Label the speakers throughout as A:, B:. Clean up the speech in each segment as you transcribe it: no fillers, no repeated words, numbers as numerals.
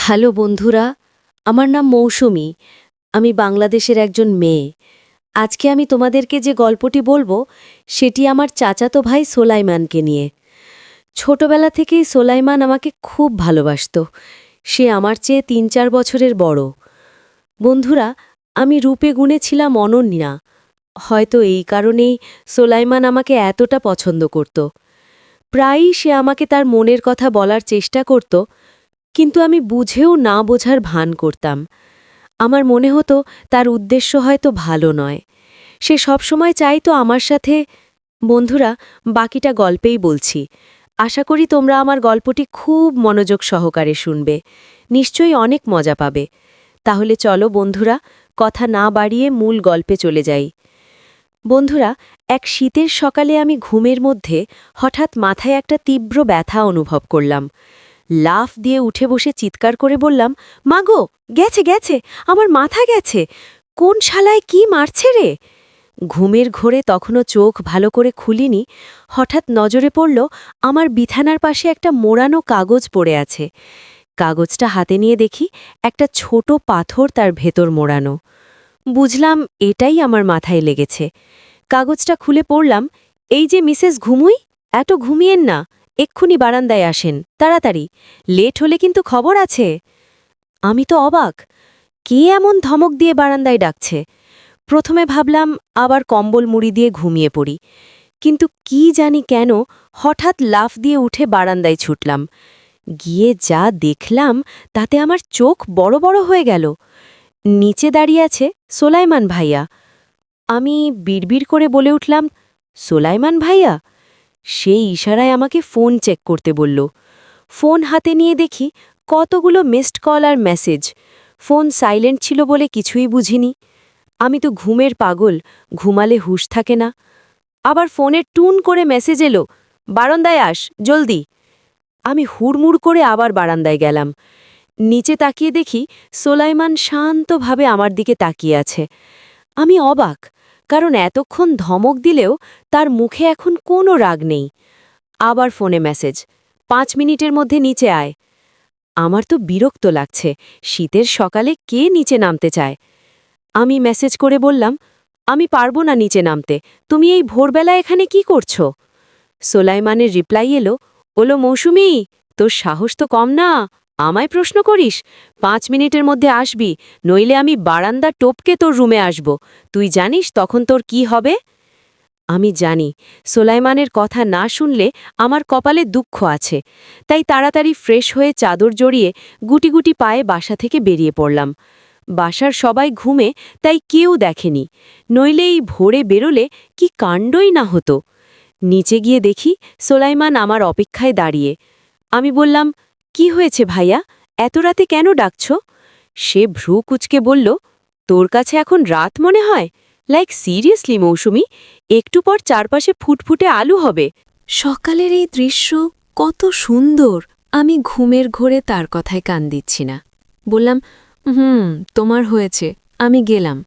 A: Hello বন্ধুরা, আমার নাম মৌসুমী। আমি বাংলাদেশের একজন মেয়ে। আজকে আমি তোমাদেরকে যে গল্পটি বলবো সেটি আমার চাচাতো ভাই সোলাইমানকে নিয়ে। ছোটবেলা থেকেই সোলাইমান আমাকে খুব ভালোবাসত। সে আমার চেয়ে ৩-৪ বছরের বড়। বন্ধুরা, আমি রূপে গুণে ছিলাম অনন্যা। হয়তো এই কারণেই সোলাইমান আমাকে এতটা পছন্দ করত। প্রায়ই সে আমাকে তার মনের কথা বলার চেষ্টা করত, কিন্তু আমি বুঝেও না বোঝার ভান করতাম। আমার মনে হতো তার উদ্দেশ্য হয়তো ভালো নয়। সে সবসময় চাইতো আমার সাথে। বন্ধুরা, বাকিটা গল্পেই বলছি। আশা করি তোমরা আমার গল্পটি খুব মনোযোগ সহকারে শুনবে। নিশ্চয়ই অনেক মজা পাবে। তাহলে চলো বন্ধুরা, কথা না বাড়িয়ে মূল গল্পে চলে যাই। বন্ধুরা, এক শীতের সকালে আমি ঘুমের মধ্যে হঠাৎ মাথায় একটা তীব্র ব্যথা অনুভব করলাম। লাফ দিয়ে উঠে বসে চিৎকার করে বললাম, মাগো, গেছে গেছে, আমার মাথা গেছে, কোন শালায় কি মারছে রে? ঘুমের ঘোরে তখনও চোখ ভালো করে খুলিনি। হঠাৎ নজরে পড়ল আমার বিছানার পাশে একটা মোড়ানো কাগজ পড়ে আছে। কাগজটা হাতে নিয়ে দেখি একটা ছোট পাথর তার ভেতর মোড়ানো। বুঝলাম এটাই আমার মাথায় লেগেছে। কাগজটা খুলে পড়লাম, এই যে মিসেস ঘুমুই, এত ঘুমিয়েন না, এক্ষুনি বারান্দায় আসেন, তাড়াতাড়ি, লেট হলে কিন্তু খবর আছে। আমি তো অবাক, কে এমন ধমক দিয়ে বারান্দায় ডাকছে? প্রথমে ভাবলাম আবার কম্বল মুড়ি দিয়ে ঘুমিয়ে পড়ি, কিন্তু কি জানি কেন হঠাৎ লাফ দিয়ে উঠে বারান্দায় ছুটলাম। গিয়ে যা দেখলাম তাতে আমার চোখ বড় বড় হয়ে গেল। নিচে দাঁড়িয়ে আছে সোলাইমান ভাইয়া। আমি বিড়বিড় করে বলে উঠলাম, সোলাইমান ভাইয়া? সেই ইশারায় আমাকে ফোন চেক করতে বলল। ফোন হাতে নিয়ে দেখি কতগুলো মিসড কল আর মেসেজ। ফোন সাইলেন্ট ছিল বলে কিছুই বুঝিনি। আমি তো ঘুমের পাগল, ঘুমালে হুঁশ থাকে না। আবার ফোনে টুন করে মেসেজ এলো, বারান্দায় আস, জলদি। আমি হুড়মুড় করে আবার বারান্দায় গেলাম। নিচে তাকিয়ে দেখি সোলাইমান শান্তভাবে আমার দিকে তাকিয়ে আছে। আমি অবাক, কারণ এতক্ষণ ধমক দিলেও তার মুখে এখন কোনো রাগ নেই। আবার ফোনে মেসেজ, 5 মিনিটের মধ্যে নিচে আয়। আমার তো বিরক্ত লাগছে, শীতের সকালে কে নিচে নামতে চায়? আমি মেসেজ করে বললাম, আমি পারবো না নিচে নামতে, তুমি এই ভোরবেলা এখানে কি করছো? সোলাইমানের রিপ্লাই এলো, ওলো মৌসুমী, তোর সাহস তো কম না, আমায় প্রশ্ন করিস? 5 মিনিটের মধ্যে আসবি, নইলে আমি বারান্দা টপকে তোর রুমে আসব। তুই জানিস তখন তোর কি হবে? আমি জানি সোলাইমানের কথা না শুনলে আমার কপালে দুঃখ আছে, তাই তাড়াতাড়ি ফ্রেশ হয়ে চাদর জড়িয়ে গুটি গুটি পায়ে বাসা থেকে বেরিয়ে পড়লাম। বাসার সবাই ঘুমে, তাই কেউ দেখেনি, নইলে এই ভোরে বেরোলে কি কাণ্ডই না হতো। নিচে গিয়ে দেখি সোলাইমান আমার অপেক্ষায় দাঁড়িয়ে। আমি বললাম, কি হয়েছে ভাইয়া, এত রাতে কেন ডাকছ? সে ভ্রু কুচকে বলল, তোর কাছে এখন রাত মনে হয়? লাইক সিরিয়াসলি মৌসুমী, একটু পর চারপাশে ফুটফুটে আলু হবে।
B: সকালের এই দৃশ্য কত সুন্দর। আমি ঘুমের ঘোরে তার কথায় কান দিচ্ছি না। বললাম, তোমার হয়েছে, আমি গেলাম।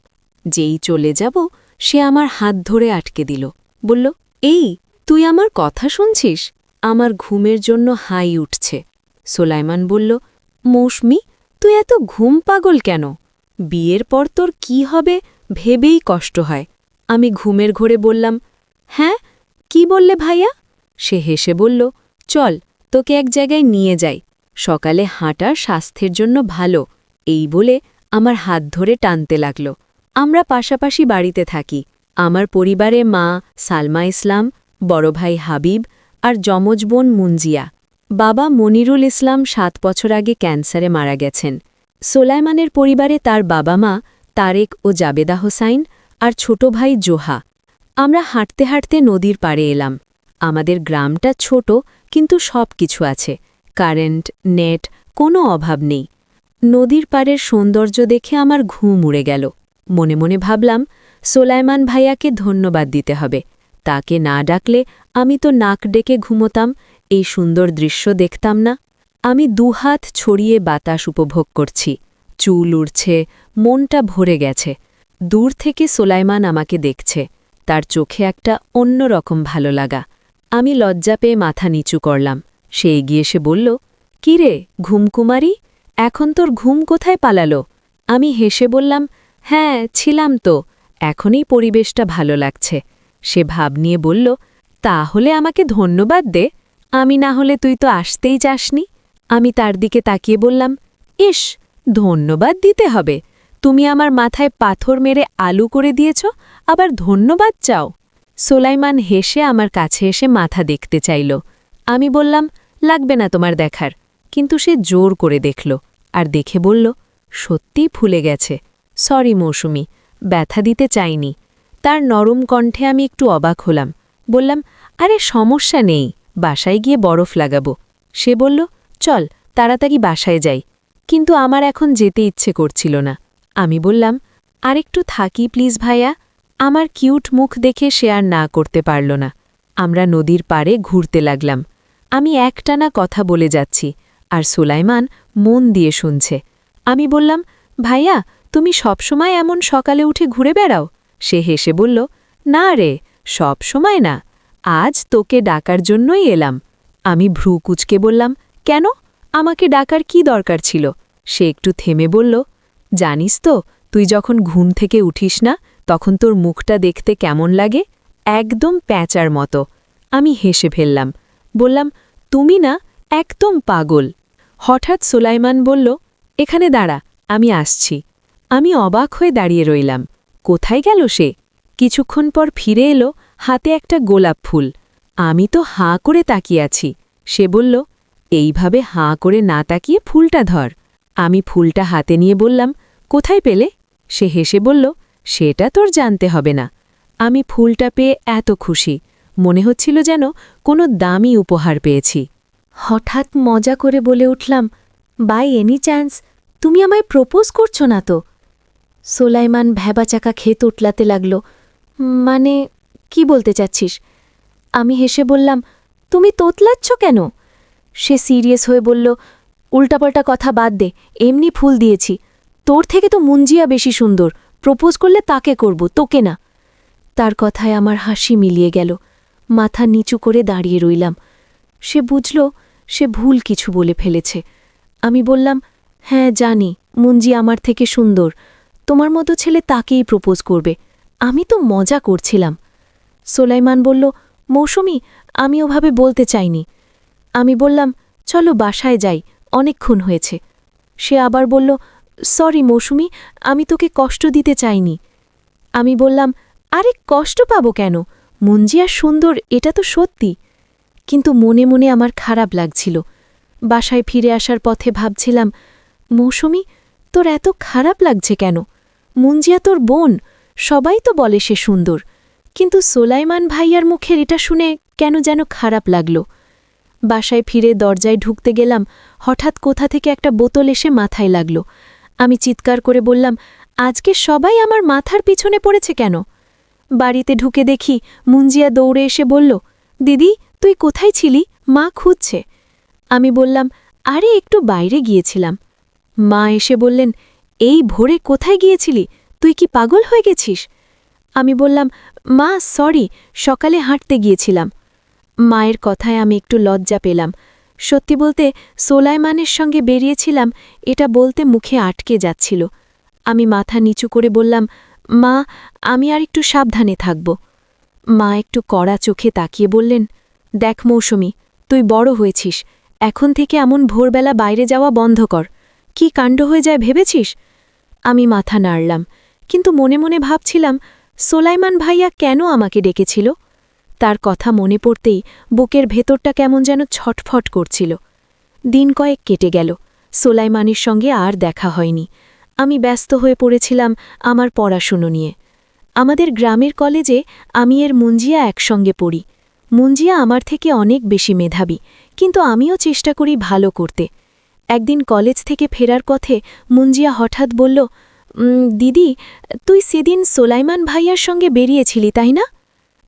B: যেই চলে যাব সে আমার হাত ধরে আটকে দিল। বলল, এই, তুই আমার কথা শুনছিস? আমার ঘুমের জন্য হাই উঠছে। সোলাইমান বলল, মৌসুমী, তুই এত ঘুম পাগল কেন? বিয়ের পর তোর কি হবে ভেবেই কষ্ট হয়। আমি ঘুমের ঘোরে বললাম, হ্যাঁ, কি বললে ভাইয়া? সে হেসে বলল, চল, তোকে এক জায়গায় নিয়ে যাই, সকালে হাঁটা স্বাস্থ্যের জন্য ভালো। এই বলে আমার হাত ধরে টানতে লাগল। আমরা পাশাপাশি বাড়িতে থাকি। আমার পরিবারে মা সালমা ইসলাম, বড় ভাই হাবিব আর যমজ বোন মুঞ্জিয়া। বাবা মনিরুল ইসলাম 7 বছর আগে ক্যান্সারে মারা গেছেন। সোলাইমানের পরিবারে তার বাবা মা তারেক ও জাবেদা হোসাইন আর ছোট ভাই জোহা। আমরা হাঁটতে হাঁটতে নদীর পাড়ে এলাম। আমাদের গ্রামটা ছোট, কিন্তু সব কিছু আছে, কারেন্ট, নেট, কোনো অভাব নেই। নদীর পাড়ের সৌন্দর্য দেখে আমার ঘুম উড়ে গেল। মনে মনে ভাবলাম, সোলাইমান ভাইয়াকে ধন্যবাদ দিতে হবে। তাকে না ডাকলে আমি তো নাক ডেকে ঘুমোতাম, এই সুন্দর দৃশ্য দেখতাম না। আমি দুহাত ছড়িয়ে বাতাস উপভোগ করছি। চুল উড়ছে, মনটা ভরে গেছে। দূর থেকে সোলাইমান আমাকে দেখছে, তার চোখে একটা অন্যরকম ভালো লাগা। আমি লজ্জা পেয়ে মাথা নিচু করলাম। সে এগিয়ে এসে বলল, কি রে ঘুমকুমারী, এখন তোর ঘুম কোথায় পালালো? আমি হেসে বললাম, হ্যাঁ ছিলাম তো, এখনই পরিবেশটা ভালো লাগছে। সে ভাব নিয়ে বলল, তাহলে আমাকে ধন্যবাদ দে, আমি না হলে তুই তো আসতেই চাসনি। আমি তার দিকে তাকিয়ে বললাম, ইস, ধন্যবাদ দিতে হবে? তুমি আমার মাথায় পাথর মেরে আলু করে দিয়েছ, আবার ধন্যবাদ চাও? সোলাইমান হেসে আমার কাছে এসে মাথা দেখতে চাইল। আমি বললাম, লাগবে না তোমার দেখার। কিন্তু সে জোর করে দেখল, আর দেখে বলল, সত্যিই ফুলে গেছে। সরি মৌসুমি, ব্যথা দিতে চাইনি। তার নরম কণ্ঠে আমি একটু অবাক হলাম। বললাম, আরে সমস্যা নেই, বাসায় গিয়ে বরফ লাগাবো। সে বলল, চল তাড়াতাড়ি বাসায় যাই। কিন্তু আমার এখন যেতে ইচ্ছে করছিল না। আমি বললাম, আরেকটু থাকি প্লিজ ভাইয়া। আমার কিউট মুখ দেখে সে আর না করতে পারল না। আমরা নদীর পাড়ে ঘুরতে লাগলাম। আমি একটানা কথা বলে যাচ্ছি, আর সুলাইমান মন দিয়ে শুনছে। আমি বললাম, ভাইয়া, তুমি সবসময় এমন সকালে উঠে ঘুরে বেড়াও? সে হেসে বলল, না রে, সব সময় না, আজ তোকে ডাকার জন্যই এলাম। আমি ভ্রু কুচকে বললাম, কেন? আমাকে ডাকার কি দরকার ছিল? সে একটু থেমে বলল, জানিস তো, তুই যখন ঘুম থেকে উঠিস না, তখন তোর মুখটা দেখতে কেমন লাগে? একদম প্যাঁচার মতো। আমি হেসে ফেললাম, বললাম, তুমি না একদম পাগল। হঠাৎ সুলাইমান বলল, এখানে দাঁড়া, আমি আসছি। আমি অবাক হয়ে দাঁড়িয়ে রইলাম। কোথায় গেল সে? কিছুক্ষণ পর ফিরে এলো, হাতে একটা গোলাপ ফুল। আমি তো হাঁ করে তাকিয়ে আছি। সে বলল, এইভাবে হাঁ করে না তাকিয়ে ফুলটা ধর। আমি ফুলটা হাতে নিয়ে বললাম, কোথায় পেলে? সে হেসে বলল, সেটা তোর জানতে হবে না। আমি ফুলটা পেয়ে এত খুশি, মনে হচ্ছিল যেন কোনো দামি উপহার পেয়েছি।
A: হঠাৎ মজা করে বলে উঠলাম, বাই এনি চান্স তুমি আমায় প্রপোজ করছো না তো? সোলাইমান ভ্যাবাচাকা খেত উঠলাতে লাগল, মানে কি বলতে চাচ্ছিস? আমি হেসে বললাম, তুমি তোতলাচ্ছ কেন? সে সিরিয়াস হয়ে বলল, উল্টাপাল্টা কথা বাদ দে, এমনি ফুল দিয়েছি। তোর থেকে তো মুঞ্জিয়া বেশি সুন্দর, প্রপোজ করলে তাকে করব, তোকে না। তার কথায় আমার হাসি মিলিয়ে গেল। মাথা নিচু করে দাঁড়িয়ে রইলাম। সে বুঝল সে ভুল কিছু বলে ফেলেছে। আমি বললাম, হ্যাঁ জানি, মুঞ্জি আমার থেকে সুন্দর, তোমার মতো ছেলে তাকেই প্রপোজ করবে। আমি তো মজা করছিলাম। সোলাইমান বলল, মৌসুমি, আমি ওভাবে বলতে চাইনি। আমি বললাম, চলো বাসায় যাই, অনেকক্ষণ হয়েছে। সে আবার বলল, সরি মৌসুমি, আমি তোকে কষ্ট দিতে চাইনি। আমি বললাম, আরে কষ্ট পাবো কেন? মুঞ্জিয়া সুন্দর, এটা তো সত্যি। কিন্তু মনে মনে আমার খারাপ লাগছিল। বাসায় ফিরে আসার পথে ভাবছিলাম, মৌসুমি, তোর এত খারাপ লাগছে কেন? মুঞ্জিয়া তোর বোন, সবাই তো বলে সে সুন্দর। কিন্তু সোলাইমান ভাইয়ার মুখের এটা শুনে কেন যেন খারাপ লাগল। বাসায় ফিরে দরজায় ঢুকতে গেলাম, হঠাৎ কোথা থেকে একটা বোতল এসে মাথায় লাগল। আমি চিৎকার করে বললাম, আজকে সবাই আমার মাথার পিছনে পড়েছে কেন? বাড়িতে ঢুকে দেখি মুঞ্জিয়া দৌড়ে এসে বলল, দিদি তুই কোথায় ছিলি? মা খুঁজছে। আমি বললাম, আরে একটু বাইরে গিয়েছিলাম। মা এসে বললেন, এই ভোরে কোথায় গিয়েছিলি? তুই কি পাগল হয়ে গেছিস? আমি বললাম, মা সরি, সকালে হাঁটতে গিয়েছিলাম। মায়ের কথায় আমি একটু লজ্জা পেলাম। সত্যি বলতে সোলাইমানের সঙ্গে বেরিয়েছিলাম, এটা বলতে মুখে আটকে যাচ্ছিল। আমি মাথা নিচু করে বললাম, মা, আমি আর একটু সাবধানে থাকব। মা একটু কড়া চোখে তাকিয়ে বললেন, দেখ মৌসুমি, তুই বড় হয়েছিস, এখন থেকে এমন ভোরবেলা বাইরে যাওয়া বন্ধ কর। কি কাণ্ড হয়ে যায় ভেবেছিস? আমি মাথা নাড়লাম, কিন্তু মনে মনে ভাবছিলাম, সোলাইমান ভাইয়া কেন আমাকে ডেকেছিল? তার কথা মনে পড়তেই বুকের ভেতরটা কেমন যেন ছটফট করছিল। দিন কয়েক কেটে গেল, সোলাইমানের সঙ্গে আর দেখা হয়নি। আমি ব্যস্ত হয়ে পড়েছিলাম আমার পড়াশুনো নিয়ে। আমাদের গ্রামের কলেজে আমি এর মুঞ্জিয়া একসঙ্গে পড়ি। মুঞ্জিয়া আমার থেকে অনেক বেশি মেধাবী, কিন্তু আমিও চেষ্টা করি ভালো করতে। একদিন কলেজ থেকে ফেরার পথে মুঞ্জিয়া হঠাৎ বলল, দিদি, তুই সেদিন সোলাইমান ভাইয়ার সঙ্গে বেরিয়েছিলি তাই না?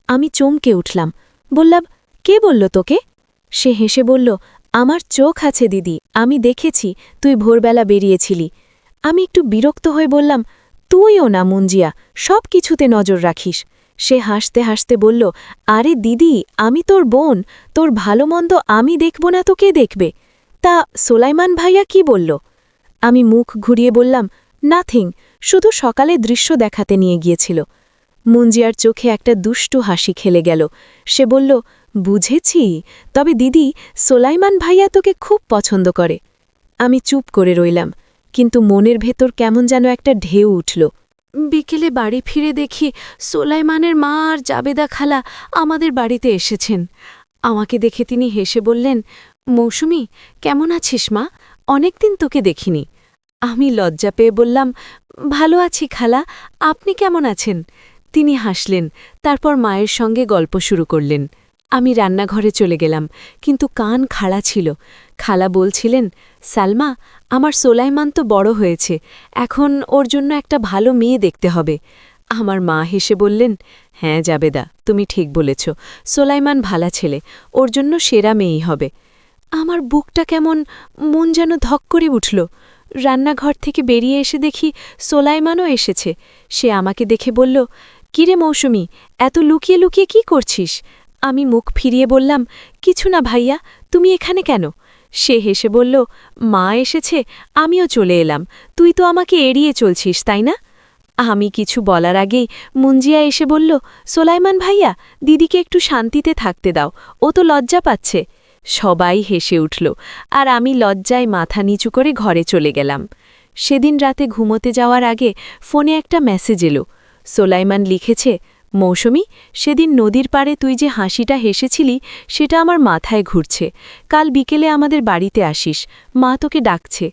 A: আমি চমকে উঠলাম, বললাম, কে বলল তোকে? সে হেসে বলল, আমার চোখ আছে দিদি, আমি দেখেছি তুই ভোরবেলা বেরিয়েছিলি। আমি একটু বিরক্ত হয়ে বললাম, তুইও না মুঞ্জিয়া, সব কিছুতে নজর রাখিস। সে হাসতে হাসতে বলল, আরে দিদি, আমি তোর বোন, তোর ভালো মন্দ আমি দেখব না তো কে দেখবে? তা সোলাইমান ভাইয়া কি বলল?
B: আমি মুখ ঘুরিয়ে বললাম, নাথিং, শুধু সকালে দৃশ্য দেখাতে নিয়ে গিয়েছিল। মুঞ্জিয়ার চোখে একটা দুষ্টু হাসি খেলে গেল। সে বলল, বুঝেছি, তবে দিদি, সোলাইমান ভাইয়া তোকে খুব পছন্দ করে। আমি চুপ করে রইলাম, কিন্তু মনের ভেতর কেমন যেন একটা ঢেউ উঠল। বিকেলে বাড়ি ফিরে দেখি সোলাইমানের মা আর জাবেদা খালা আমাদের বাড়িতে এসেছেন। আমাকে দেখে তিনি হেসে বললেন, মৌসুমী, কেমন আছিস মা? অনেকদিন তোকে দেখিনি। আমি লজ্জা পেয়ে বললাম, ভালো আছি খালা, আপনি কেমন আছেন? তিনি হাসলেন, তারপর মায়ের সঙ্গে গল্প শুরু করলেন। আমি রান্নাঘরে চলে গেলাম, কিন্তু কান খাড়া ছিল। খালা বলছিলেন, সালমা, আমার সোলাইমান তো বড় হয়েছে, এখন ওর জন্য একটা ভালো মেয়ে দেখতে হবে। আমার মা হেসে বললেন, হ্যাঁ জাবেদা, তুমি ঠিক বলেছ, সোলাইমান ভালা ছেলে, ওর জন্য সেরা মেয়েই হবে। আমার বুকটা কেমন, মন যেন ধক করে উঠল। রান্নাঘর থেকে বেরিয়ে এসে দেখি সোলাইমানও এসেছে। সে আমাকে দেখে বলল, কিরে মৌসুমী, এত লুকিয়ে লুকিয়ে কি করছিস? আমি মুখ ফিরিয়ে বললাম, কিছু না ভাইয়া, তুমি এখানে কেন? সে হেসে বলল, মা এসেছে, আমিও চলে এলাম, তুই তো আমাকে এড়িয়ে চলছিস, তাই না? আমি কিছু বলার আগেই মুঞ্জিয়া এসে বলল, সোলাইমান ভাইয়া, দিদিকে একটু শান্তিতে থাকতে দাও, ও তো লজ্জা পাচ্ছে। সবাই হেসে উঠল, আর আমি লজ্জায় মাথা নিচু করে ঘরে চলে গেলাম। সেদিন রাতে ঘুমোতে যাওয়ার আগে ফোনে একটা মেসেজ এলো। সোলাইমান লিখেছে, মৌসুমী, সেদিন নদীর পাড়ে তুই যে হাসিটা হেসেছিলি, সেটা আমার মাথায় ঘুরছে। কাল বিকেলে আমাদের বাড়িতে আসিস, মা তোকে ডাকছে।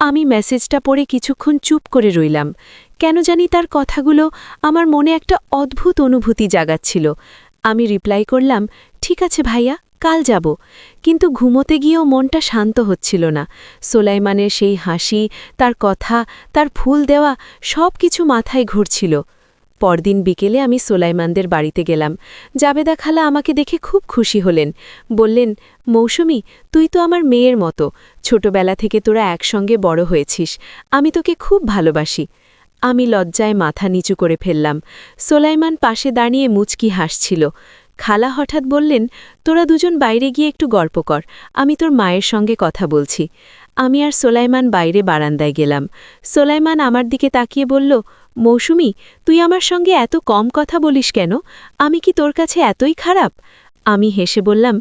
B: আমি মেসেজটা পড়ে কিছুক্ষণ চুপ করে রইলাম। কেন জানি তার কথাগুলো আমার মনে একটা অদ্ভুত অনুভূতি জাগাচ্ছিল। আমি রিপ্লাই করলাম, ঠিক আছে ভাইয়া, কাল যাব। কিন্তু ঘুমোতে গিয়েও মনটা শান্ত হচ্ছিল না। সোলাইমানের সেই হাসি, তার কথা, তার ফুল দেওয়া, সব কিছু মাথায় ঘুরছিল। পরদিন বিকেলে আমি সোলাইমানদের বাড়িতে গেলাম। জাবেদা খালা আমাকে দেখে খুব খুশি হলেন। বললেন, মৌসুমী, তুই তো আমার মেয়ের মতো, ছোটবেলা থেকে তোরা একসঙ্গে বড় হয়েছিস, আমি তোকে খুব ভালোবাসি। আমি লজ্জায় মাথা নিচু করে ফেললাম। সোলাইমান পাশে দাঁড়িয়ে মুচকি হাসছিল। খালা হঠাৎ বললেন, তোরা দুজন বাইরে গিয়ে একটু গল্প কর, আমি তোর মায়ের সঙ্গে কথা বলছি। আমি আর সোলাইমান বাইরে বারান্দায় গেলাম। সোলাইমান আমার দিকে তাকিয়ে বলল, মৌসুমী, তুই আমার সঙ্গে এত কম কথা বলিস কেন? আমি কি তোর কাছে এতই খারাপ? আমি হেসে বললাম,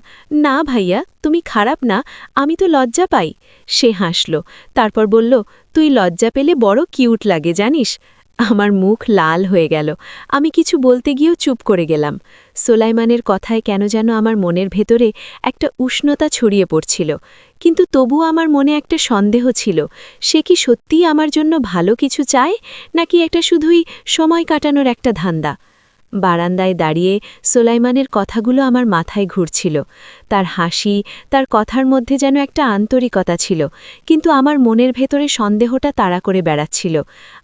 B: না ভাইয়া, তুমি খারাপ না, আমি তো লজ্জা পাই। সে হাসল, তারপর বলল, তুই লজ্জা পেলে বড় কিউট লাগে জানিস। আমার মুখ লাল হয়ে গেল। আমি কিছু বলতে গিয়েও চুপ করে গেলাম। সোলাইমানের কথায় কেন যেন আমার মনের ভেতরে একটা উষ্ণতা ছড়িয়ে পড়ছিল, কিন্তু তবুও আমার মনে একটা সন্দেহ ছিল, সে কি সত্যিই আমার জন্য ভালো কিছু চায়, নাকি এটা শুধুই সময় কাটানোর একটা ধান্দা। বারান্দায় দাঁড়িয়ে সোলাইমানের কথাগুলো আমার মাথায় ঘুরছিল। তার হাসি, তার কথার মধ্যে যেন একটা আন্তরিকতা ছিল, কিন্তু আমার মনের ভেতরে সন্দেহটা তাড়া করে বেড়াচ্ছিল।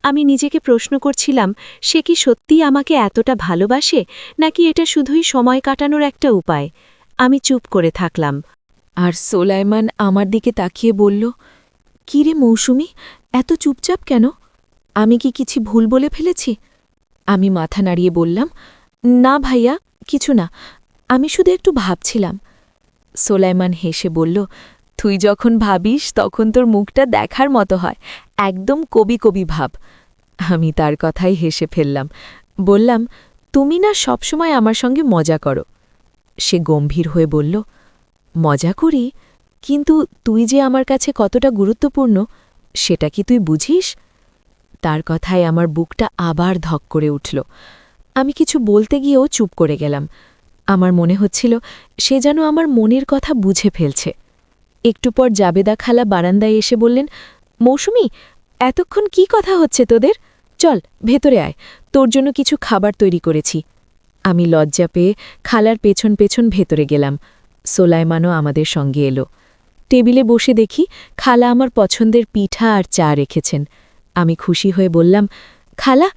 B: আমি নিজেকে প্রশ্ন করছিলাম, সে কি সত্যিই আমাকে এতটা ভালোবাসে, নাকি এটা শুধুই সময় কাটানোর একটা উপায়। আমি চুপ করে থাকলাম। আর সোলাইমান আমার দিকে তাকিয়ে বলল, কি রে মৌসুমী, এত চুপচাপ কেন? আমি কি কিছু ভুল বলে ফেলেছি? আমি মাথা নাড়িয়ে বললাম, না ভাইয়া, কিছু না, আমি শুধু একটু ভাবছিলাম। সোলাইমান হেসে বলল, তুই যখন ভাবিস তখন তোর মুখটা দেখার মতো হয়, একদম কবি কবি ভাব। আমি তার কথাই হেসে ফেললাম। বললাম, তুমি না সবসময় আমার সঙ্গে মজা করো। সে গম্ভীর হয়ে বলল, মজা করি, কিন্তু তুই যে আমার কাছে কতটা গুরুত্বপূর্ণ, সেটা কি তুই বুঝিস? তার কথায় আমার বুকটা আবার ধক করে উঠল। আমি কিছু বলতে গিয়েও চুপ করে গেলাম। আমার মনে হচ্ছিল সে যেন আমার মনের কথা বুঝে ফেলছে। একটু পর জাবেদা খালা বারান্দায় এসে বললেন, মৌসুমী, এতক্ষণ কি কথা হচ্ছে তোদের? চল ভেতরে আয়, তোর জন্য কিছু খাবার তৈরি করেছি। আমি লজ্জা পেয়ে খালার পেছন পেছন ভেতরে গেলাম। সোলাইমানও আমাদের সঙ্গে এলো। টেবিলে বসে দেখি খালা আমার পছন্দের পিঠা আর চা রেখেছেন। আমি খুশি হয়ে বললাম, খালা,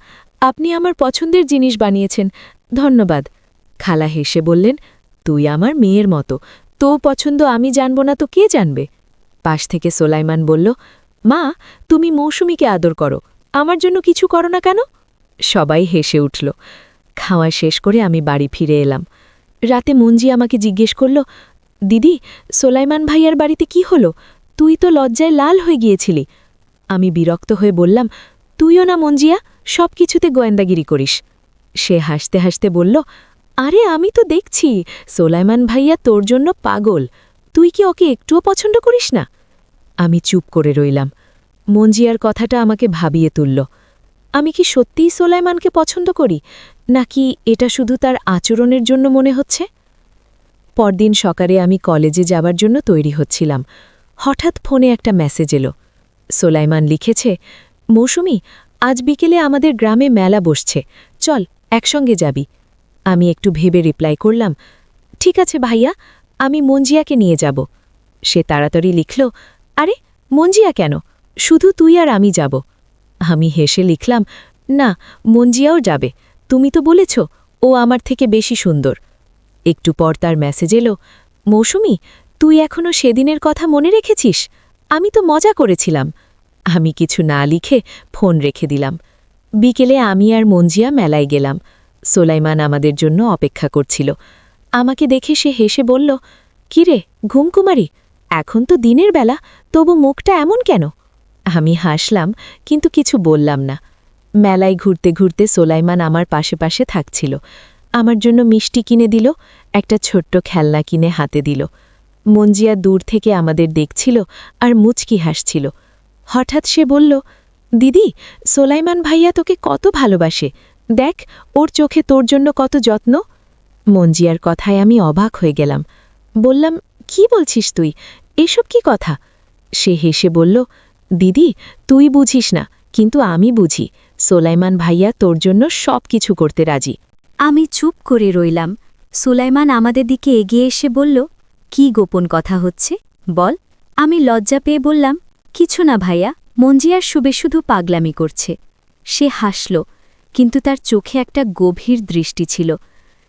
B: আপনি আমার পছন্দের জিনিস বানিয়েছেন, ধন্যবাদ। খালা হেসে বললেন, তুই আমার মেয়ের মতো, তো পছন্দ আমি জানব না তো কে জানবে? পাশ থেকে সোলাইমান বলল, মা, তুমি মৌসুমীকে আদর করো, আমার জন্য কিছু করো না কেন? সবাই হেসে উঠল। খাওয়া শেষ করে আমি বাড়ি ফিরে এলাম। রাতে মঞ্জি আমাকে জিজ্ঞেস করল, দিদি, সোলাইমান ভাইয়ার বাড়িতে কি হলো? তুই তো লজ্জায় লাল হয়ে গিয়েছিলি। আমি বিরক্ত হয়ে বললাম, তুইও না মঞ্জিয়া, সব কিছুতে গোয়েন্দাগিরি করিস। সে হাসতে হাসতে বলল, আরে আমি তো দেখছি সোলাইমান ভাইয়া তোর জন্য পাগল, তুই কি ওকে একটুও পছন্দ করিস না? আমি চুপ করে রইলাম। মঞ্জিয়ার কথাটা আমাকে ভাবিয়ে তুলল। আমি কি সত্যিই সোলাইমানকে পছন্দ করি, নাকি এটা শুধু তার আচরণের জন্য মনে হচ্ছে? পরদিন সকালে আমি কলেজে যাবার জন্য তৈরি হচ্ছিলাম। হঠাৎ ফোনে একটা মেসেজ এলো। সোলাইমান লিখেছে, মৌসুমি, আজ বিকেলে আমাদের গ্রামে মেলা বসছে, চল একসঙ্গে যাবি। আমি একটু ভেবে রিপ্লাই করলাম, ঠিক আছে ভাইয়া, আমি মঞ্জিয়াকে নিয়ে যাব। সে তাড়াতাড়ি লিখল, আরে মঞ্জিয়া কেন, শুধু তুই আর আমি যাব। আমি হেসে লিখলাম, না, মঞ্জিয়াও যাবে, তুমি তো বলেছ ও আমার থেকে বেশি সুন্দর। একটু পর তার মেসেজ এলো, মৌসুমি, তুই এখনও সেদিনের কথা মনে রেখেছিস? আমি তো মজা করেছিলাম। আমি কিছু না লিখে ফোন রেখে দিলাম। বিকেলে আমি আর মঞ্জিয়া মেলায় গেলাম। সোলাইমান আমাদের জন্য অপেক্ষা করছিল। আমাকে দেখে সে হেসে বলল, কিরে ঘুমকুমারী, এখন তো দিনের বেলা, তবু মুখটা এমন কেন? আমি হাসলাম, কিন্তু কিছু বললাম না। মেলায় ঘুরতে ঘুরতে সোলাইমান আমার পাশে পাশে থাকছিল। আমার জন্য মিষ্টি কিনে দিল, একটা ছোট্ট খেলনা কিনে হাতে দিল। মঞ্জিয়া দূর থেকে আমাদের দেখছিল আর মুচকি হাসছিল। হঠাৎ সে বলল, দিদি, সোলাইমান ভাইয়া তোকে কত ভালোবাসে, দেখ ওর চোখে তোর জন্য কত যত্ন। মঞ্জিয়ার কথায় আমি অবাক হয়ে গেলাম। বললাম, কি বলছিস তুই, এসব কি কথা? সে হেসে বলল, দিদি, তুই বুঝিস না, কিন্তু আমি বুঝি। সোলাইমান ভাইয়া তোর জন্য সব কিছু করতে রাজি।
A: আমি চুপ করে রইলাম। সুলাইমান আমাদের দিকে এগিয়ে এসে বলল, কি গোপন কথা হচ্ছে, বল। আমি লজ্জা পেয়ে বললাম, কিছু না ভাইয়া, মঞ্জিয়ার শুবে শুধু পাগলামি করছে। সে হাসল, কিন্তু তার চোখে একটা গভীর দৃষ্টি ছিল,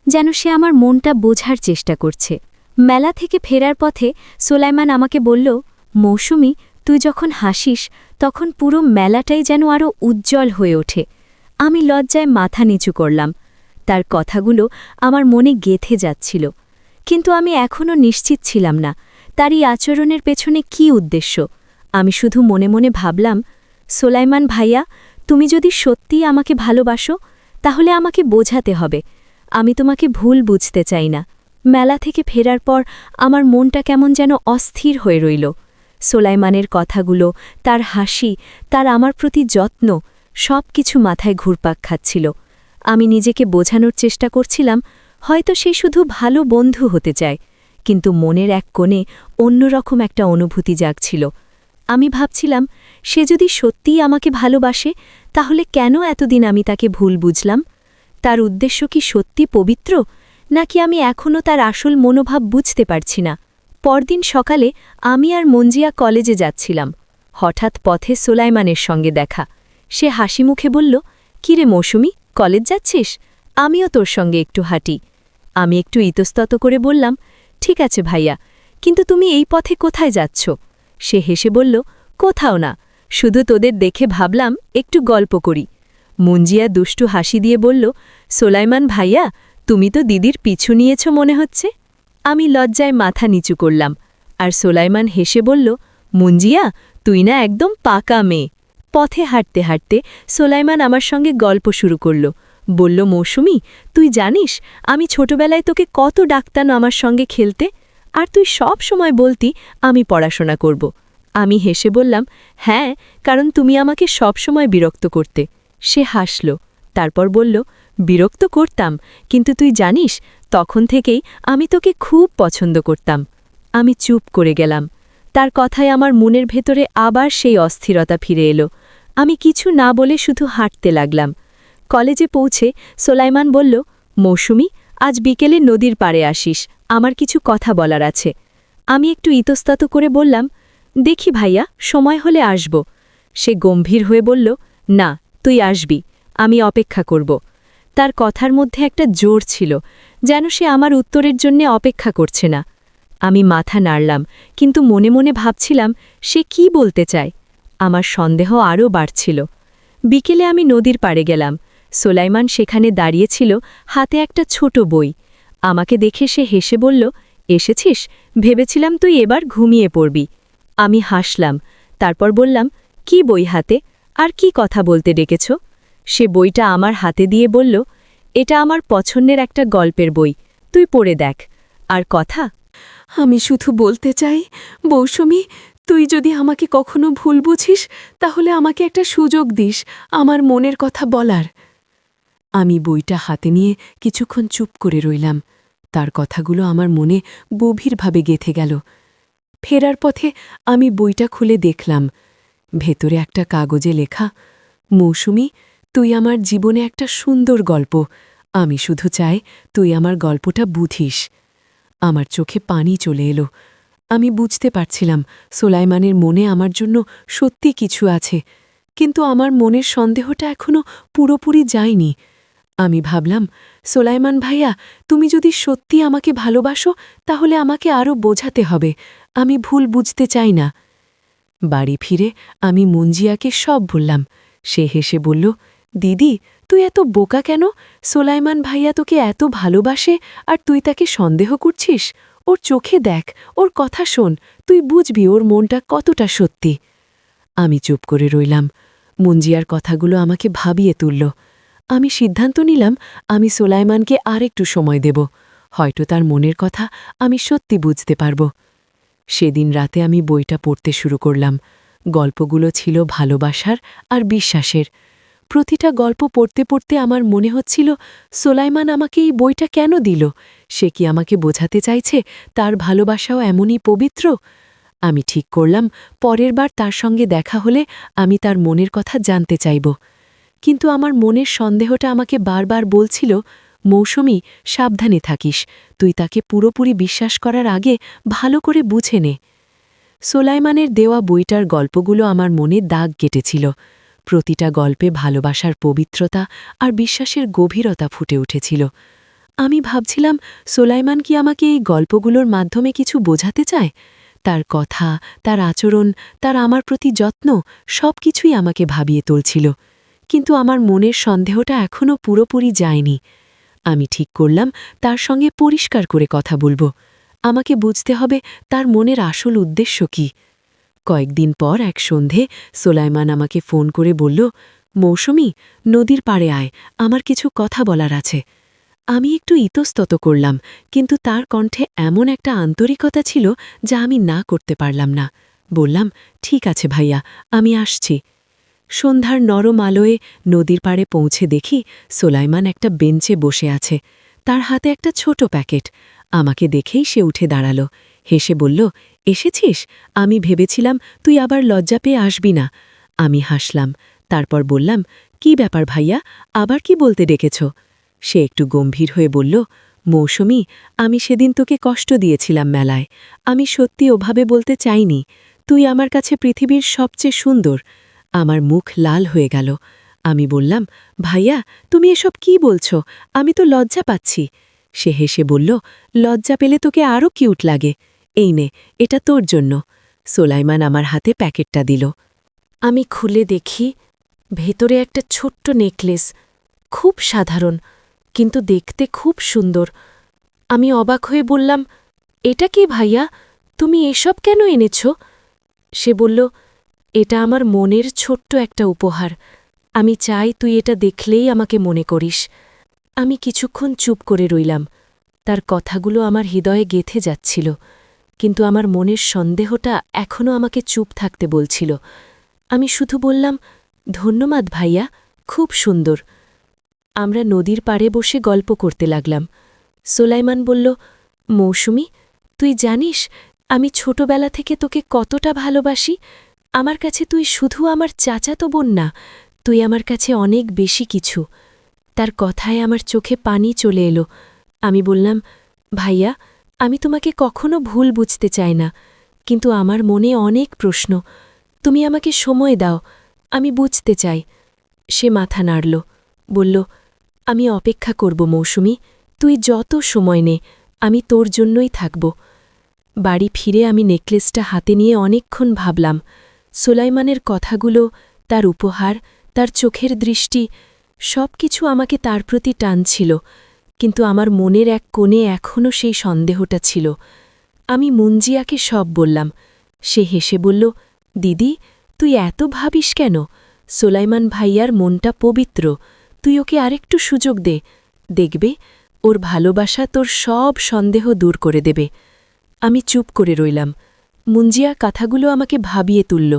A: যেন সে আমার মনটা বোঝার চেষ্টা করছে। মেলা থেকে ফেরার পথে সুলাইমান আমাকে বলল, মৌসুমি, তুই যখন হাসিস তখন পুরো মেলাটাই যেন আরও উজ্জ্বল হয়ে ওঠে। আমি লজ্জায় মাথা নিচু করলাম। তার কথাগুলো আমার মনে গেঁথে যাচ্ছিল, কিন্তু আমি এখনও নিশ্চিত ছিলাম না তার এই আচরণের পেছনে কী উদ্দেশ্য। আমি শুধু মনে মনে ভাবলাম, সোলাইমান ভাইয়া, তুমি যদি সত্যিই আমাকে ভালোবাসো তাহলে আমাকে বোঝাতে হবে। আমি তোমাকে ভুল বুঝতে চাই না। মেলা থেকে ফেরার পর আমার মনটা কেমন যেন অস্থির হয়ে রইল। সোলাইমানের কথাগুলো, তার হাসি, তার আমার প্রতি যত্ন, সব কিছু মাথায় ঘুরপাক খাচ্ছিল। আমি নিজেকে বোঝানোর চেষ্টা করছিলাম, হয়তো সে শুধু ভালো বন্ধু হতে চায়, কিন্তু মনের এক কোণে অন্যরকম একটা অনুভূতি জাগছিল। আমি ভাবছিলাম, সে যদি সত্যিই আমাকে ভালোবাসে তাহলে কেন এতদিন আমি তাকে ভুল বুঝলাম? তার উদ্দেশ্য কি সত্যি পবিত্র, নাকি আমি এখনও তার আসল মনোভাব বুঝতে পারছি না? পরদিন সকালে আমি আর মঞ্জিয়া কলেজে যাচ্ছিলাম। হঠাৎ পথে সোলাইমানের সঙ্গে দেখা। সে হাসি মুখে বলল, কিরে মৌসুমি, কলেজ যাচ্ছিস? আমিও তোর সঙ্গে একটু হাঁটি। আমি একটু ইতস্তত করে বললাম, ঠিক আছে ভাইয়া, কিন্তু তুমি এই পথে কোথায় যাচ্ছ? সে হেসে বলল, কোথাও না, শুধু তোদের দেখে ভাবলাম একটু গল্প করি। মঞ্জিয়া দুষ্টু হাসি দিয়ে বলল, সোলাইমান ভাইয়া, তুমি তো দিদির পিছু নিয়েছ মনে হচ্ছে। আমি লজ্জায় মাথা নিচু করলাম, আর সোলাইমান হেসে বলল, মঞ্জিয়া, তুই না একদম পাকা মেয়ে। পথে হাঁটতে হাঁটতে সোলাইমান আমার সঙ্গে গল্প শুরু করল। বলল, মৌসুমি, তুই জানিস আমি ছোটবেলায় তোকে কত ডাকতাম আমার সঙ্গে খেলতে, আর তুই সব সময় বলতি আমি পড়াশোনা করব। আমি হেসে বললাম, হ্যাঁ, কারণ তুমি আমাকে সব সময় বিরক্ত করতে। সে হাসল, তারপর বলল, বিরক্ত করতাম, কিন্তু তুই জানিস তখন থেকেই আমি তোকে খুব পছন্দ করতাম। আমি চুপ করে গেলাম। তার কথায় আমার মনের ভেতরে আবার সেই অস্থিরতা ফিরে এলো। আমি কিছু না বলে শুধু হাঁটতে লাগলাম। কলেজে পৌঁছে সোলাইমান বলল, মৌসুমি, আজ বিকেলে নদীর পাড়ে আসিস, আমার কিছু কথা বলার আছে। আমি একটু ইতস্তত করে বললাম, দেখি ভাইয়া, সময় হলে আসব। সে গম্ভীর হয়ে বলল, না, তুই আসবি, আমি অপেক্ষা করব। তার কথার মধ্যে একটা জোর ছিল, যেন সে আমার উত্তরের জন্যে অপেক্ষা করছে না। আমি মাথা নাড়লাম, কিন্তু মনে মনে ভাবছিলাম সে কি বলতে চায়। আমার সন্দেহ আরও বাড়ছিল। বিকেলে আমি নদীর পাড়ে গেলাম। সোলাইমান সেখানে দাঁড়িয়েছিল, হাতে একটা ছোট বই। আমাকে দেখে সে হেসে বলল, এসেছিস? ভেবেছিলাম তুই এবার ঘুমিয়ে পড়বি। আমি হাসলাম, তারপর বললাম,
B: কি বই হাতে আর কি কথা বলতে ডেকেছ? সে বইটা আমার হাতে দিয়ে বলল, এটা আমার পছন্দের একটা গল্পের বই, তুই পড়ে দেখ। আর কথা?
C: আমি শুধু বলতে চাই, মৌসুমী, তুই যদি আমাকে কখনো ভুল বুঝিস তাহলে আমাকে একটা সুযোগ দিস আমার মনের কথা বলার। আমি বইটা হাতে নিয়ে কিছুক্ষণ চুপ করে রইলাম। তার কথাগুলো আমার মনে গভীরভাবে গেঁথে গেল। ফেরার পথে আমি বইটা খুলে দেখলাম, ভেতরে একটা কাগজে লেখা, মৌসুমী, তুই আমার জীবনে একটা সুন্দর গল্প, আমি শুধু চাই তুই আমার গল্পটা বুঝিস। আমার চোখে পানি চলে এলো। আমি বুঝতে পারছিলাম সোলাইমানের মনে আমার জন্য সত্যি কিছু আছে, কিন্তু আমার মনের সন্দেহটা এখনো পুরোপুরি যায়নি। আমি ভাবলাম, সোলাইমান ভাইয়া, তুমি যদি সত্যি আমাকে ভালোবাসো তাহলে আমাকে আরও বোঝাতে হবে, আমি ভুল বুঝতে চাই না। বাড়ি ফিরে আমি মঞ্জিয়াকে সব বললাম। সে হেসে বলল, দিদি, তুই এত বোকা কেন? সোলাইমান ভাইয়া তোকে এত ভালোবাসে আর তুই তাকে সন্দেহ করছিস? ওর চোখে দেখ, ওর কথা শোন, তুই বুঝবি ওর মনটা কতটা সত্যি। আমি চুপ করে রইলাম। মঞ্জিয়ার কথাগুলো আমাকে ভাবিয়ে তুলল। আমি সিদ্ধান্ত নিলাম আমি সোলাইমানকে আরেকটু সময় দেব, হয়তো তার মনের কথা আমি সত্যি বুঝতে পারব। সেদিন রাতে আমি বইটা পড়তে শুরু করলাম। গল্পগুলো ছিল ভালোবাসার আর বিশ্বাসের। প্রতিটা গল্প পড়তে পড়তে আমার মনে হচ্ছিল, সোলাইমান আমাকে এই বইটা কেন দিল? সে কি আমাকে বোঝাতে চাইছে তার ভালোবাসাও এমনই পবিত্র? আমি ঠিক করলাম পরের বার তার সঙ্গে দেখা হলে আমি তার মনের কথা জানতে চাইব। কিন্তু আমার মনের সন্দেহটা আমাকে বারবার বলছিল, মৌসুমী, সাবধানে থাকিস, তুই তাকে পুরোপুরি বিশ্বাস করার আগে ভালো করে বুঝে নে। সোলাইমানের দেওয়া বইটার গল্পগুলো আমার মনে দাগ কেটেছিল। প্রতিটা গল্পে ভালোবাসার পবিত্রতা আর বিশ্বাসের গভীরতা ফুটে উঠেছিল। আমি ভাবছিলাম, সোলাইমান কি আমাকে এই গল্পগুলোর মাধ্যমে কিছু বোঝাতে চায়? তার কথা, তার আচরণ, তার আমার প্রতি যত্ন, সব কিছুই আমাকে ভাবিয়ে তুলছিল। কিন্তু আমার মনের সন্দেহটা এখনও পুরোপুরি যায়নি। আমি ঠিক করলাম তার সঙ্গে পরিষ্কার করে কথা বলবো। আমাকে বুঝতে হবে তার মনের আসল উদ্দেশ্য কি। কয়েকদিন পর এক সন্ধে সোলাইমান আমাকে ফোন করে বলল, মৌসুমী, নদীর পাড়ে আয়, আমার কিছু কথা বলার আছে। আমি একটু ইতস্তত করলাম, কিন্তু তার কণ্ঠে এমন একটা আন্তরিকতা ছিল যা আমি না করতে পারলাম না। বললাম, ঠিক আছে ভাইয়া, আমি আসছি। সন্ধ্যার নরম আলোয় নদীর পাড়ে পৌঁছে দেখি সোলাইমান একটা বেঞ্চে বসে আছে। তার হাতে একটা ছোট প্যাকেট। আমাকে দেখেই সে উঠে দাঁড়াল, হেসে বলল, এসেছিস? আমি ভেবেছিলাম তুই আবার লজ্জা পেয়ে আসবি না। আমি হাসলাম। তারপর বললাম, কি ব্যাপার ভাইয়া, আবার কি বলতে ডেকেছ? সে একটু গম্ভীর হয়ে বলল, মৌসুমী, আমি সেদিন তোকে কষ্ট দিয়েছিলাম মেলায়। আমি সত্যি ওভাবে বলতে চাইনি। তুই আমার কাছে পৃথিবীর সবচেয়ে সুন্দর। আমার মুখ লাল হয়ে গেল। আমি বললাম, ভাইয়া, তুমি এসব কি বলছো? আমি তো লজ্জা পাচ্ছি। সে হেসে বলল, লজ্জা পেলে তোকে আরও কিউট লাগে। এই নে, এটা তোর জন্য। সোলাইমান আমার হাতে প্যাকেটটা দিল। আমি খুলে দেখি ভেতরে একটা ছোট্ট নেকলেস, খুব সাধারণ, কিন্তু দেখতে খুব সুন্দর। আমি অবাক হয়ে বললাম, এটা কি ভাইয়া, তুমি এসব কেন এনেছ? সে বলল, এটা আমার মনের ছোট্ট একটা উপহার। আমি চাই তুই এটা দেখলেই আমাকে মনে করিস। আমি কিছুক্ষণ চুপ করে রইলাম। তার কথাগুলো আমার হৃদয়ে গেঁথে যাচ্ছিল, কিন্তু আমার মনের সন্দেহটা এখনও আমাকে চুপ থাকতে বলছিল। আমি শুধু বললাম, ধন্যবাদ ভাইয়া, খুব সুন্দর। আমরা নদীর পাড়ে বসে গল্প করতে লাগলাম। সোলাইমান বলল, মৌসুমী, তুই জানিস আমি ছোটবেলা থেকে তোকে কতটা ভালোবাসি? আমার কাছে তুই শুধু আমার চাচাতো বোন না, তুই আমার কাছে অনেক বেশি কিছু। তার কথায় আমার চোখে পানি চলে এলো। আমি বললাম, ভাইয়া, আমি তোমাকে কখনো ভুল বুঝতে চাই না, কিন্তু আমার মনে অনেক প্রশ্ন। তুমি আমাকে সময় দাও, আমি বুঝতে চাই। সে মাথা নাড়ল, বলল, আমি অপেক্ষা করব মৌসুমী, তুই যত সময় নে, আমি তোর জন্যই থাকব। বাড়ি ফিরে আমি নেকলেসটা হাতে নিয়ে অনেকক্ষণ ভাবলাম। সোলাইমানের কথাগুলো, তার উপহার, তার চোখের দৃষ্টি, সব কিছু আমাকে তার প্রতি টানছিল, কিন্তু আমার মনের এক কোণে এখনও সেই সন্দেহটা ছিল। আমি মুঞ্জিয়াকে সব বললাম। সে হেসে বলল, দিদি, তুই এত ভাবিস কেন? সোলাইমান ভাইয়ার মনটা পবিত্র, তুই ওকে আরেকটু সুযোগ দে, দেখবে ওর ভালোবাসা তোর সব সন্দেহ দূর করে দেবে। আমি চুপ করে রইলাম। মুঞ্জিয়া কথাগুলো আমাকে ভাবিয়ে তুলল।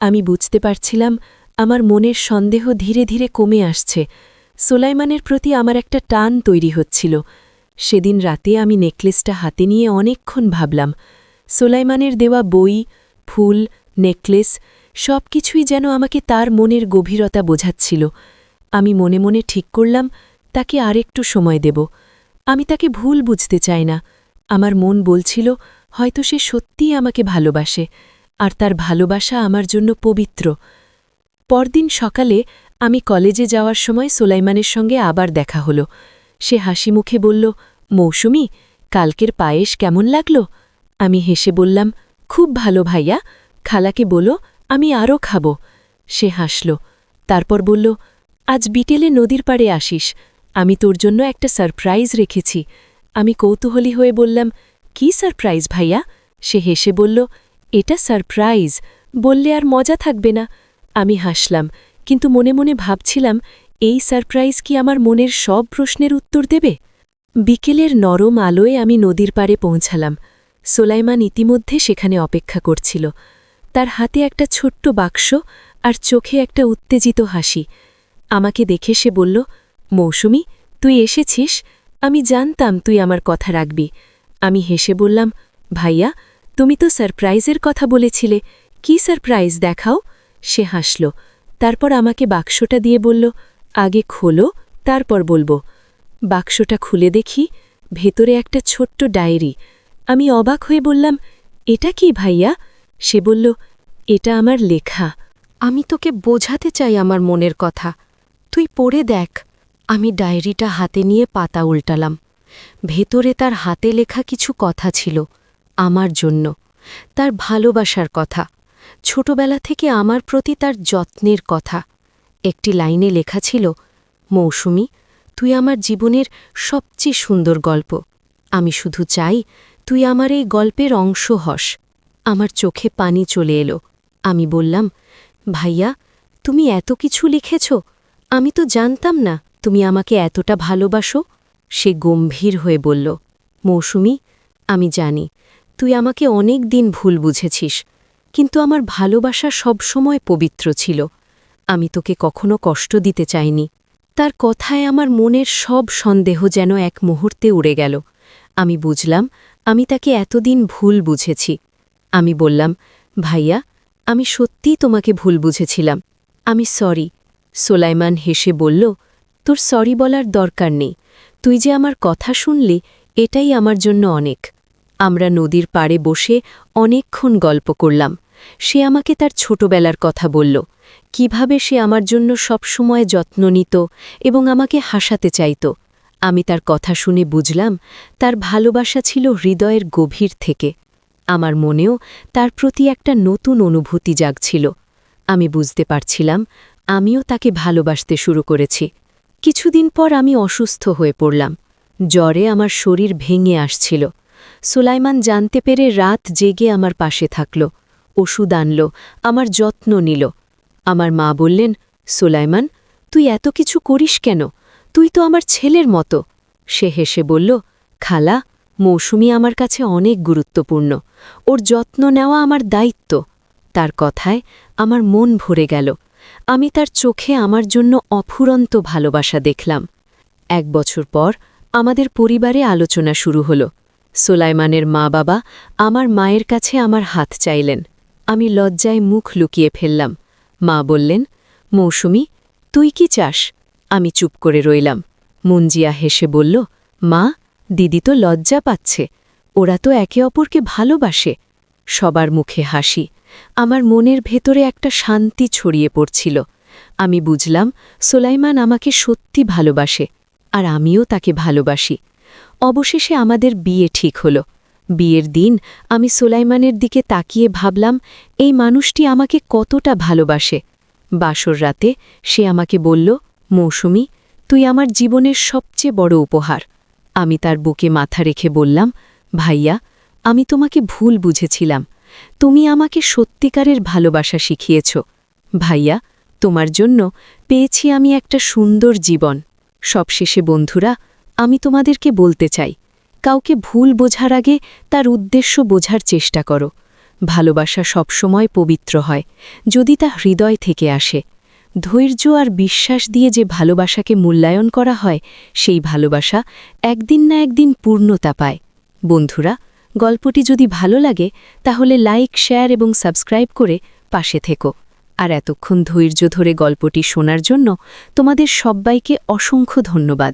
C: আমি বুঝতে পারছিলাম আমার মনের সন্দেহ ধীরে ধীরে কমে আসছে। সোলাইমানের প্রতি আমার একটা টান তৈরি হচ্ছিল। সেদিন রাতে আমি নেকলেসটা হাতে নিয়ে অনেকক্ষণ ভাবলাম। সোলাইমানের দেওয়া বই, ফুল, নেকলেস সব কিছুই যেন আমাকে তার মনের গভীরতা বোঝাচ্ছিল। আমি মনে মনে ঠিক করলাম তাকে আরেকটু সময় দেব। আমি তাকে ভুল বুঝতে চাই না। আমার মন বলছিল হয়তো সে সত্যিই আমাকে ভালোবাসে, আর তার ভালোবাসা আমার জন্য পবিত্র। পরদিন সকালে আমি কলেজে যাওয়ার সময় সোলাইমানের সঙ্গে আবার দেখা হলো। সে হাসি মুখে বলল, মৌসুমী, কালকের পায়েস কেমন লাগল? আমি হেসে বললাম, খুব ভালো ভাইয়া, খালাকে বলো আমি আরও খাব। সে হাসল, তারপর বলল, আজ বিকেলে নদীর পাড়ে আসিস, আমি তোর জন্য একটা সারপ্রাইজ রেখেছি। আমি কৌতূহলী হয়ে বললাম, কি সারপ্রাইজ ভাইয়া? সে হেসে বলল, এটা সারপ্রাইজ বললে আর মজা থাকবে না। আমি হাসলাম, কিন্তু মনে মনে ভাবছিলাম এই সারপ্রাইজ কি আমার মনের সব প্রশ্নের উত্তর দেবে? বিকেলের নরম আলোয় আমি নদীর পাড়ে পৌঁছালাম। সোলাইমান ইতিমধ্যে সেখানে অপেক্ষা করছিল। তার হাতে একটা ছোট্ট বাক্স আর চোখে একটা উত্তেজিত হাসি। আমাকে দেখে সে বলল, মৌসুমী, তুই এসেছিস, আমি জানতাম তুই আমার কথা রাখবি। আমি হেসে বললাম, ভাইয়া, তুমি তো সারপ্রাইজের কথা বলেছিলে, কি সারপ্রাইজ দেখাও? সে হাসল, তারপর আমাকে বাক্সটা দিয়ে বলল, আগে খোলো, তারপর বলবো। বাক্সটা খুলে দেখি ভেতরে একটা ছোট্ট ডায়েরি। আমি অবাক হয়ে বললাম, এটা কি ভাইয়া? সে বলল, এটা আমার লেখা।
A: আমি তোকে বোঝাতে চাই আমার মনের কথা, তুই পড়ে দেখ। আমি ডায়েরিটা হাতে নিয়ে পাতা উল্টালাম। ভেতরে তার হাতে লেখা কিছু কথা ছিল, আমার জন্য, তার ভালোবাসার কথা, ছোটবেলা থেকে আমার প্রতি তার যত্নের কথা। একটি লাইনে লেখা ছিল, মৌসুমী, তুই আমার জীবনের সবচেয়ে সুন্দর গল্প। আমি শুধু চাই তুই আমার এই গল্পের অংশ হস। আমার চোখে পানি চলে এলো। আমি বললাম, ভাইয়া, তুমি এত কিছু লিখেছ, আমি তো জানতাম না তুমি আমাকে এতটা ভালোবাসো। সে গম্ভীর হয়ে বলল, মৌসুমী, আমি জানি তুই আমাকে অনেক দিন ভুল বুঝেছিস, কিন্তু আমার ভালোবাসা সবসময় পবিত্র ছিল। আমি তোকে কখনো কষ্ট দিতে চাইনি। তার কথায় আমার মনের সব সন্দেহ যেন এক মুহূর্তে উড়ে গেল। আমি বুঝলাম আমি তাকে এতদিন ভুল বুঝেছি। আমি বললাম, ভাইয়া, আমি সত্যিই তোমাকে ভুল বুঝেছিলাম, আমি সরি। সোলাইমান হেসে বলল, তোর সরি বলার দরকার নেই, তুই যে আমার কথা শুনলি এটাই আমার জন্য অনেক। আমরা নদীর পাড়ে বসে অনেকক্ষণ গল্প করলাম। সে আমাকে তার ছোটবেলার কথা বলল, কিভাবে সে আমার জন্য সবসময় যত্ন নিত এবং আমাকে হাসাতে চাইত। আমি তার কথা শুনে বুঝলাম তার ভালোবাসা ছিল হৃদয়ের গভীর থেকে। আমার মনেও তার প্রতি একটা নতুন অনুভূতি জাগছিল। আমি বুঝতে পারছিলাম আমিও তাকে ভালোবাসতে শুরু করেছি। কিছুদিন পর আমি অসুস্থ হয়ে পড়লাম। জ্বরে আমার শরীর ভেঙে আসছিল। সুলাইমান জানতে পেরে রাত জেগে আমার পাশে থাকল, ওষুধ আনল, আমার যত্ন নিল। আমার মা বললেন, সুলাইমান, তুই এত কিছু করিস কেন? তুই তো আমার ছেলের মতো। সে হেসে বলল, খালা, মৌসুমী আমার কাছে অনেক গুরুত্বপূর্ণ, ওর যত্ন নেওয়া আমার দায়িত্ব। তার কথায় আমার মন ভরে গেল। আমি তার চোখে আমার জন্য অফুরন্ত ভালোবাসা দেখলাম। 1 বছর পর আমাদের পরিবারে আলোচনা শুরু হল। সুলাইমানের মা-বাবা আমার মায়ের কাছে আমার হাত চাইলেন। আমি লজ্জায় মুখ লুকিয়ে ফেললাম। মা বললেন, মৌসুমী, তুই কি চাস? আমি চুপ করে রইলাম। মুঞ্জিয়া হেসে বলল, মা, দিদি তো লজ্জা পাচ্ছে, ওরা তো একে অপরকে ভালোবাসে। সবার মুখে হাসি। আমার মনের ভেতরে একটা শান্তি ছড়িয়ে পড়ছিল। আমি বুঝলাম সুলাইমান আমাকে সত্যি ভালোবাসে, আর আমিও তাকে ভালোবাসি। অবশেষে আমাদের বিয়ে ঠিক হল। বিয়ের দিন আমি সুলাইমানের দিকে তাকিয়ে ভাবলাম এই মানুষটি আমাকে কতটা ভালোবাসে। বাসর রাতে সে আমাকে বলল, মৌসুমী, তুই আমার জীবনের সবচেয়ে বড় উপহার। আমি তার বুকে মাথা রেখে বললাম, ভাইয়া, আমি তোমাকে ভুল বুঝেছিলাম,
C: তুমি আমাকে সত্যিকারের ভালোবাসা শিখিয়েছ ভাইয়া তোমার জন্য পেয়েছি আমি একটা সুন্দর জীবন সবশেষে বন্ধুরা আমি তোমাদেরকে বলতে চাই কাউকে ভুল বোঝার আগে তার উদ্দেশ্য বোঝার চেষ্টা করো ভালোবাসা সবসময় পবিত্র হয় যদি তা হৃদয় থেকে আসে ধৈর্য আর বিশ্বাস দিয়ে যে ভালোবাসাকে মূল্যায়ন করা হয় সেই ভালোবাসা একদিন না একদিন পূর্ণতা পায় বন্ধুরা গল্পটি যদি ভালো লাগে তাহলে লাইক শেয়ার এবং সাবস্ক্রাইব করে পাশে থেকো আর এতক্ষণ ধৈর্য ধরে গল্পটি শোনার জন্য তোমাদের সবাইকে অসংখ্য ধন্যবাদ